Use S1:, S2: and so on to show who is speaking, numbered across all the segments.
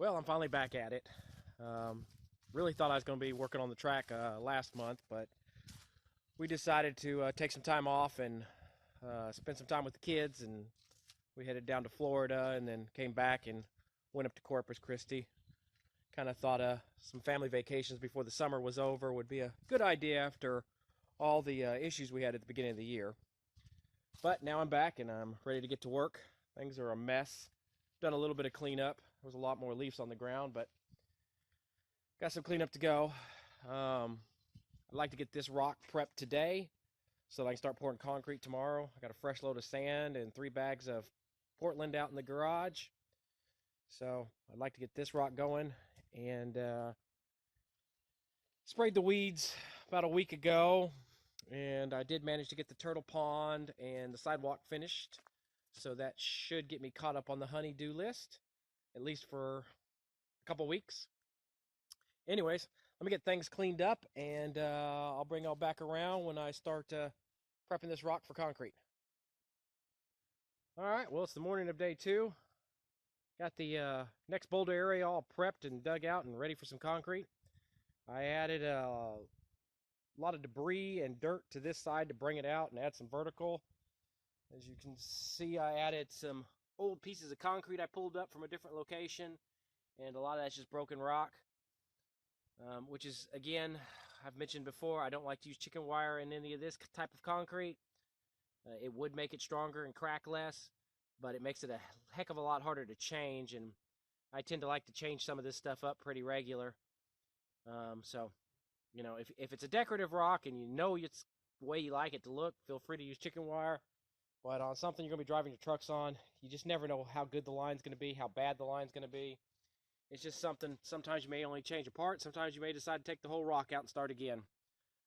S1: Well, I'm finally back at it. Um, really thought I was going to be working on the track last month, but we decided to take some time off and spend some time with the kids, and we headed down to Florida and then came back and went up to Corpus Christi. Kind of thought some family vacations before the summer was over would be a good idea after all the issues we had at the beginning of the year. But now I'm back and I'm ready to get to work. Things are a mess. Done a little bit of cleanup. There was a lot more leaves on the ground, but got some cleanup to go. I'd like to get this rock prepped today so that I can start pouring concrete tomorrow. I got a fresh load of sand and 3 bags of Portland out in the garage. So I'd like to get this rock going, and sprayed the weeds about a week ago, and I did manage to get the turtle pond and the sidewalk finished. So that should get me caught up on the honey-do list, at least for a couple weeks. Anyways, let me get things cleaned up, and I'll bring y'all back around when I start prepping this rock for concrete. All right, well, it's the morning of day 2. Got the next boulder area all prepped and dug out and ready for some concrete. I added a lot of debris and dirt to this side to bring it out and add some vertical. As you can see, I added some old pieces of concrete I pulled up from a different location, and a lot of that's just broken rock, which is, again, I've mentioned before, I don't like to use chicken wire in any of this type of concrete. It would make it stronger and crack less, but it makes it a heck of a lot harder to change, and I tend to like to change some of this stuff up pretty regular. So, you know, if it's a decorative rock and you know it's the way you like it to look, feel free to use chicken wire. But on something you're going to be driving your trucks on, you just never know how good the line's going to be, how bad the line's going to be. It's just something, sometimes you may only change a part, sometimes you may decide to take the whole rock out and start again.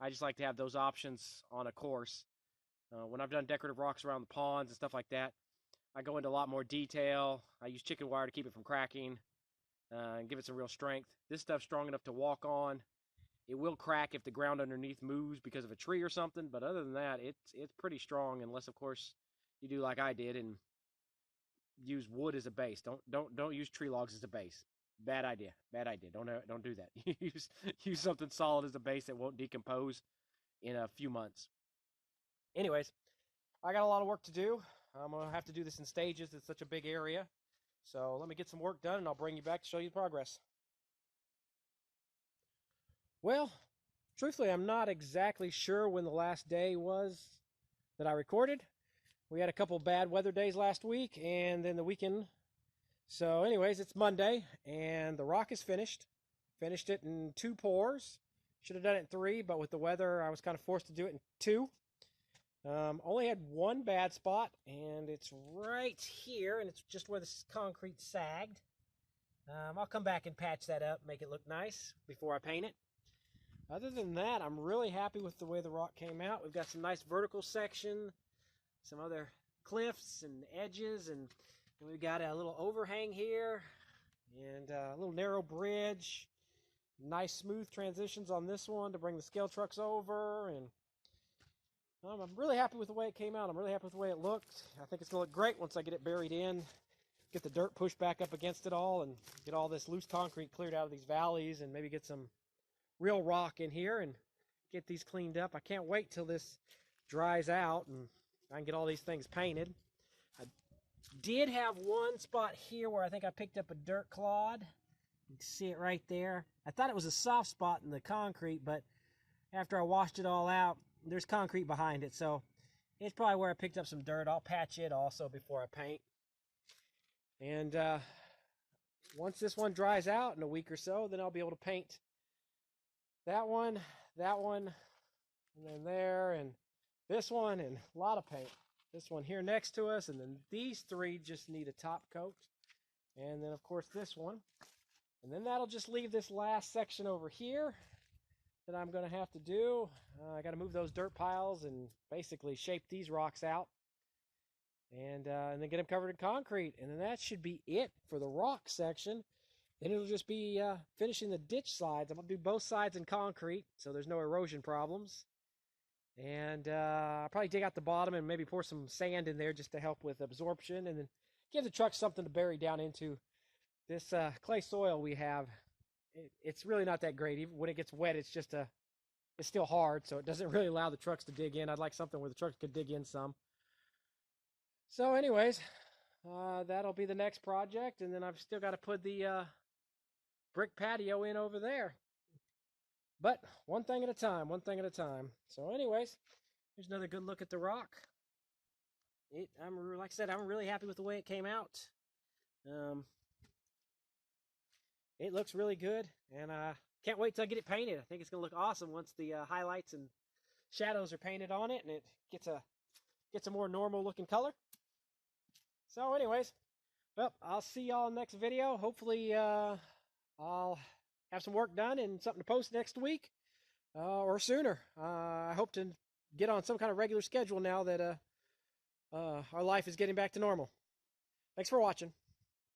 S1: I just like to have those options on a course. When I've done decorative rocks around the ponds and stuff like that, I go into a lot more detail. I use chicken wire to keep it from cracking and give it some real strength. This stuff's strong enough to walk on. It will crack if the ground underneath moves because of a tree or something, but other than that, it's pretty strong, unless, of course, you do like I did and use wood as a base. Don't use tree logs as a base. Bad idea. Bad idea. Don't do that. use something solid as a base that won't decompose in a few months. Anyways, I got a lot of work to do. I'm gonna have to do this in stages. It's such a big area. So let me get some work done, and I'll bring you back to show you the progress. Well, truthfully, I'm not exactly sure when the last day was that I recorded. We had a couple bad weather days last week, and then the weekend. So anyways, it's Monday, and the rock is finished. Finished it in 2 pours. Should have done it in 3, but with the weather, I was kind of forced to do it in 2. Only had one bad spot, and it's right here, and it's just where the concrete sagged. I'll come back and patch that up, make it look nice before I paint it. Other than that, I'm really happy with the way the rock came out. We've got some nice vertical section, some other cliffs and edges, and we've got a little overhang here, and a little narrow bridge. Nice smooth transitions on this one to bring the scale trucks over, and I'm really happy with the way it came out. I'm really happy with the way it looked. I think it's going to look great once I get it buried in, get the dirt pushed back up against it all, and get all this loose concrete cleared out of these valleys, and maybe get some real rock in here and get these cleaned up. I can't wait till this dries out and I can get all these things painted. I did have one spot here where I think I picked up a dirt clod. You can see it right there. I thought it was a soft spot in the concrete, but after I washed it all out, there's concrete behind it, so it's probably where I picked up some dirt. I'll patch it also before I paint. And once this one dries out in a week or so, then I'll be able to paint that one, and then there, and this one, and a lot of paint. This one here next to us, and then these 3 just need a top coat. And then, of course, this one. And then that'll just leave this last section over here that I'm going to have to do. I got to move those dirt piles and basically shape these rocks out. And then get them covered in concrete. And then that should be it for the rock section. Then it'll just be finishing the ditch sides. I'm going to do both sides in concrete so there's no erosion problems. And I'll probably dig out the bottom and maybe pour some sand in there just to help with absorption. And then give the truck something to bury down into This clay soil we have, it's really not that great. Even when it gets wet, it's still hard, so it doesn't really allow the trucks to dig in. I'd like something where the trucks could dig in some. So anyways, that'll be the next project, and then I've still got to put the brick patio in over there. But one thing at a time, one thing at a time. So anyways, here's another good look at the rock. Like I said, I'm really happy with the way it came out. It looks really good, and can't wait till I get it painted. I think it's gonna look awesome once the highlights and shadows are painted on it, and it gets a more normal looking color. So anyways, well, I'll see y'all next video. Hopefully I'll have some work done and something to post next week or sooner. I hope to get on some kind of regular schedule now that our life is getting back to normal. Thanks for watching.